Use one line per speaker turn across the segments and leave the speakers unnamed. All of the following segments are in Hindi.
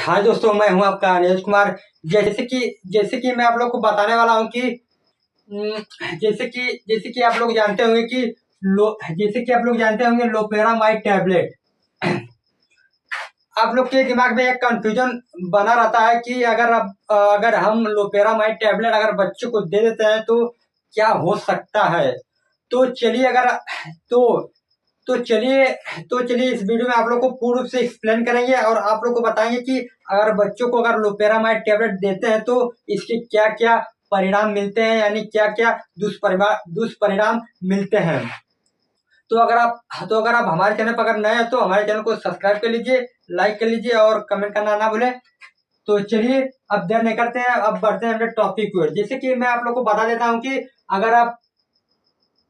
हाँ दोस्तों, मैं हूं आपका अनिल कुमार। जैसे कि मैं आप लोग को बताने वाला हूं कि जैसे कि आप लोग जानते होंगे कि लोपेरामाइड टैबलेट। आप लोग के दिमाग में एक कंफ्यूजन बना रहता है कि अगर हम लोपेरामाइड टैबलेट अगर बच्चों को दे देते हैं तो क्या हो सकता है। तो चलिए अगर तो तो चलिए तो चलिए इस वीडियो में आप लोग को पूर्ण रूप से एक्सप्लेन करेंगे और आप लोग को बताएंगे कि अगर बच्चों को अगर लोपेरामाइड टैबलेट देते हैं तो इसके क्या क्या परिणाम मिलते हैं, यानी क्या क्या दुष्परिणाम मिलते हैं। तो अगर आप हमारे चैनल पर अगर नए हैं तो हमारे चैनल को सब्सक्राइब कर लीजिए, लाइक कर लीजिए और कमेंट करना ना भूलें। तो चलिए अब देर नहीं करते हैं, अब बढ़ते हैं अपने टॉपिक की ओर। जैसे कि मैं आप लोग को बता देता हूँ कि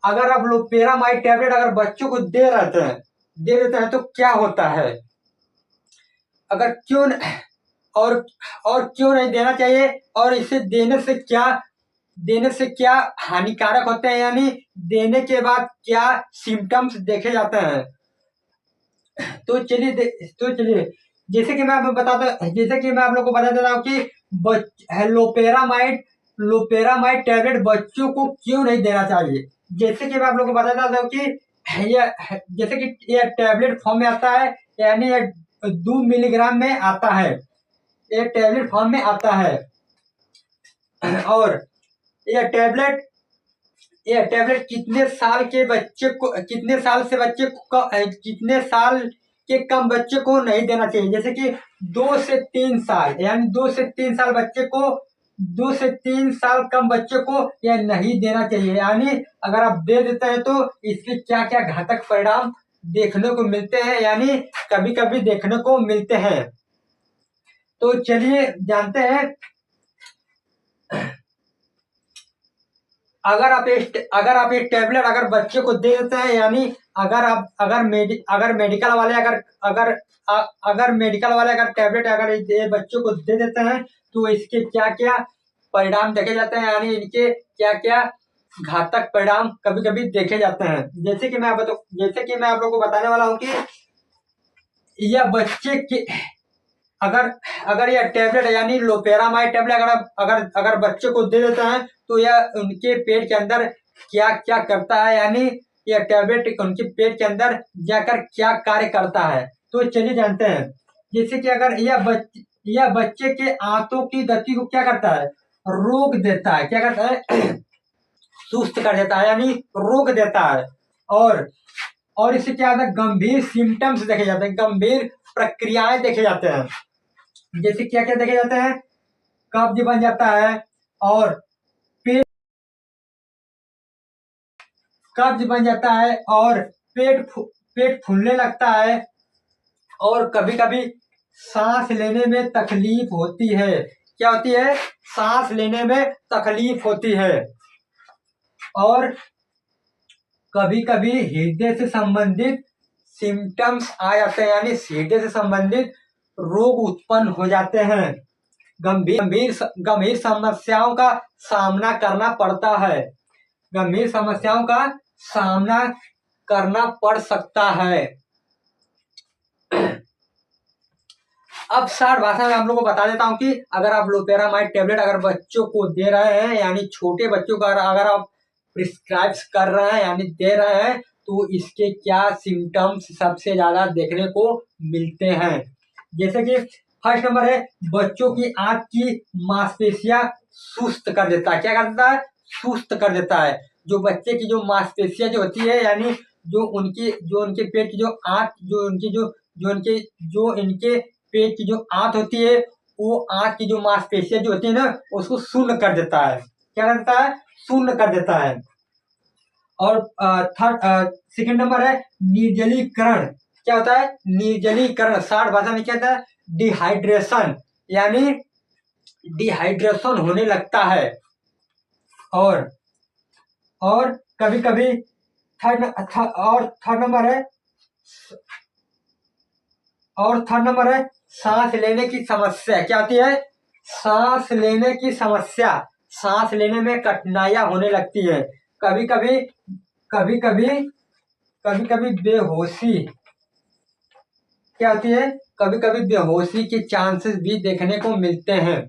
अगर आप लोपेरामाइड टैबलेट अगर बच्चों को दे देते हैं तो क्या होता है, अगर क्यों और क्यों नहीं देना चाहिए, और इसे देने से क्या हानिकारक होते हैं, यानी देने के बाद क्या सिम्टम्स देखे जाते हैं। तो चलिए जैसे कि मैं आप लोग को बता देता हूँ कि लोपेरामाइड टैबलेट बच्चों को क्यों नहीं देना चाहिए। जैसे कि मैं आप लोग को बता देता हूँ कि ये टैबलेट फॉर्म में आता है, यानी ये 2 मिलीग्राम में आता है, ये टैबलेट फॉर्म में आता है। और ये टैबलेट कितने साल के कम बच्चे को नहीं देना चाहिए। जैसे कि 2 से 3 साल, यानी 2 से 3 साल कम बच्चे को यह नहीं देना चाहिए। यानी अगर आप दे देते हैं तो इसके क्या क्या घातक परिणाम देखने को मिलते हैं, यानी कभी कभी देखने को मिलते हैं। तो चलिए जानते हैं। अगर आप एक टैबलेट अगर बच्चे को दे देते हैं, यानी अगर मेडिकल वाले अगर टैबलेट अगर ये बच्चों को दे देते हैं तो इसके क्या क्या परिणाम देखे जाते हैं, यानी इनके क्या क्या घातक परिणाम कभी कभी देखे जाते हैं। जैसे कि मैं आप लोग को बताने वाला हूँ कि यह बच्चे के अगर यह टैबलेट यानी लोपेरामाइड टैबलेट अगर बच्चे को दे देते हैं तो यह उनके पेट के अंदर क्या क्या करता है, यानी यह टैबलेट उनके पेट के अंदर जाकर क्या कार्य करता है। तो चलिए जानते हैं। जैसे कि अगर यह बच्चे के आंतों की गति को क्या करता है, रोक देता है। क्या करता है सुस्त कर देता है, यानी रोक देता है। और इससे क्या होता है, गंभीर सिम्टम्स देखे जाते हैं, गंभीर प्रक्रियाएं देखे जाते हैं। जैसे क्या क्या देखे जाते हैं, कब्ज बन जाता है और पेट फूलने लगता है, और कभी कभी सांस लेने में तकलीफ होती है। क्या होती है, सांस लेने में तकलीफ होती है। और कभी कभी हृदय से संबंधित सिम्टम्स आ जाते हैं, यानी हृदय से संबंधित रोग उत्पन्न हो जाते हैं। गंभीर समस्याओं का सामना करना पड़ता है, गंभीर समस्याओं का सामना करना पड़ सकता है। अब शार्ट भाषा में हम लोग को बता देता हूँ कि अगर आप लोपेरामाइड टैबलेट अगर बच्चों को दे रहे हैं, यानी छोटे बच्चों को अगर आप प्रिस्क्राइब कर रहे हैं यानी दे रहे हैं, तो इसके क्या सिम्टम्स सबसे ज्यादा देखने को मिलते हैं। जैसे कि फर्स्ट नंबर है, बच्चों की आंख की मांसपेशियां सुस्त कर देता है। क्या कर देता है, सुस्त कर देता है। जो बच्चे की जो मांसपेशियां जो होती है, यानी जो उनके पेट की जो आंख जो इनके पेट की जो आंत होती है, वो आंत की जो मांसपेशियां जो होती है ना, उसको शून्य कर देता है। क्या कर देता है, शून्य कर देता है। और सेकंड नंबर है निर्जलीकरण। क्या होता है, निर्जलीकरण शार्ट भाषा में क्या होता है, डिहाइड्रेशन, यानी डिहाइड्रेशन होने लगता है। और कभी कभी थर्ड नंबर है सांस लेने की समस्या। क्या होती है, सांस लेने में कठिनाइयां होने लगती है। कभी कभी बेहोशी क्या होती है, कभी कभी बेहोशी के चांसेस भी देखने को मिलते हैं।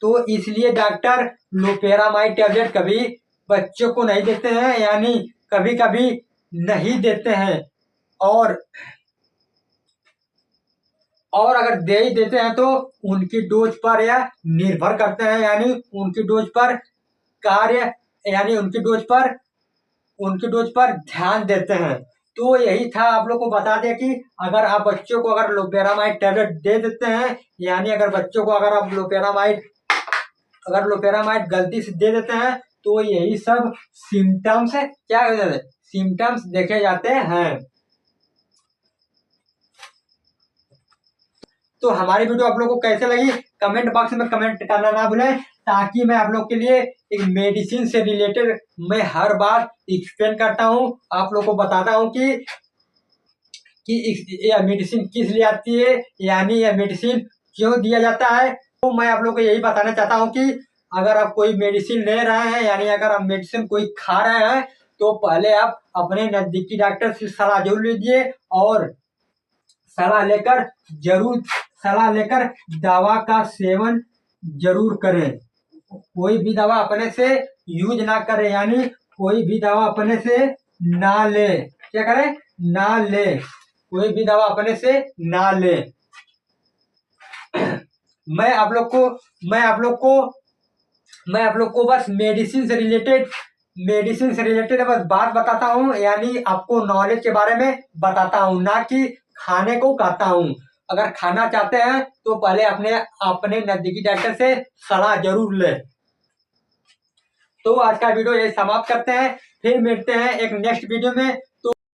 तो इसलिए डॉक्टर लोपेरामाइड टैबलेट कभी बच्चों को नहीं देते हैं, यानी कभी कभी नहीं देते हैं। और अगर दे ही देते हैं तो उनकी डोज पर या निर्भर करते हैं, यानी उनकी डोज पर कार्य यानी उनकी डोज पर ध्यान देते हैं। तो यही था आप लोग को बता दें कि अगर आप बच्चों को अगर लोपेरामाइड टैबलेट दे देते हैं, यानी अगर बच्चों को अगर लोपेरामाइड गलती से दे देते हैं तो यही सब सिम्टम्स सिम्टम्स देखे जाते हैं। तो हमारी वीडियो आप लोगों को कैसे लगी कमेंट बॉक्स में कमेंट करना ना भूलें, ताकि मैं आप लोग के लिए एक मेडिसिन से रिलेटेड मैं हर बार एक्सप्लेन करता हूं, आप लोग को बताता हूं कि यह मेडिसिन किस लिए आती है, यानी यह मेडिसिन क्यों दिया जाता है। तो मैं आप लोग को यही बताना चाहता हूं कि अगर आप कोई मेडिसिन ले रहे हैं, यानी अगर आप मेडिसिन कोई खा रहे हैं, तो पहले आप अपने नजदीकी डॉक्टर से सलाह जरूर लीजिए और सलाह लेकर दवा का सेवन जरूर करें। कोई भी दवा अपने से यूज ना करें, यानी कोई भी दवा अपने से ना ले। क्या करें? ना ले। कोई भी दवा अपने से ना ले। मैं आप लोग को बस मेडिसिन से रिलेटेड बस बात बताता हूँ, यानी आपको नॉलेज के बारे में बताता हूँ, ना कि खाने को कहता हूँ। अगर खाना चाहते हैं तो पहले अपने नजदीकी डॉक्टर से सलाह जरूर ले। तो आज का वीडियो यही समाप्त करते हैं, फिर मिलते हैं एक नेक्स्ट वीडियो में।